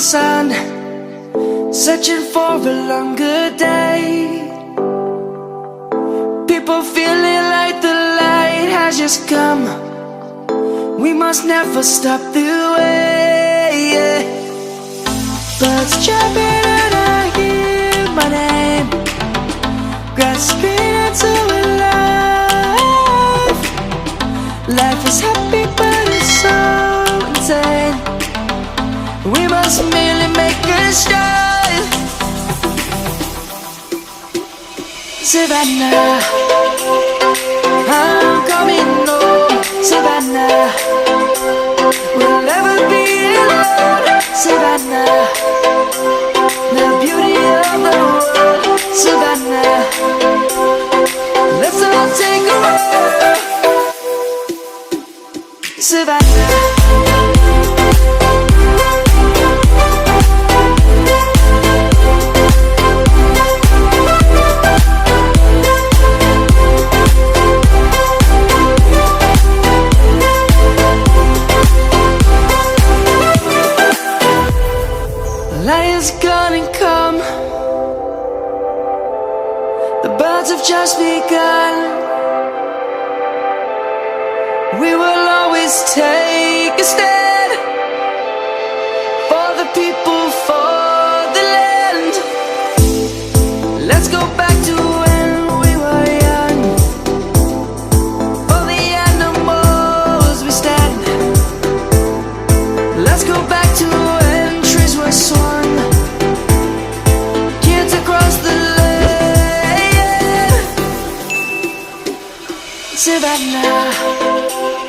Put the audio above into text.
sun, searching for a longer day. People feeling like the light has just come. We must never stop the way. Birds chirping and I hear my name, grasping into a life. Life is happy but it's so insane. We must merely make a start. Savannah, I'm coming home. Savannah, we'll never be alone. Savannah, the beauty of the world. Savannah, let's all take a walk. Savannah. Light is gonna come. The birds have just begun. We will always take a stand for the people, for the land. Let's go back to when we were young. For the animals we stand. Let's go back to when trees were swung. Savannah.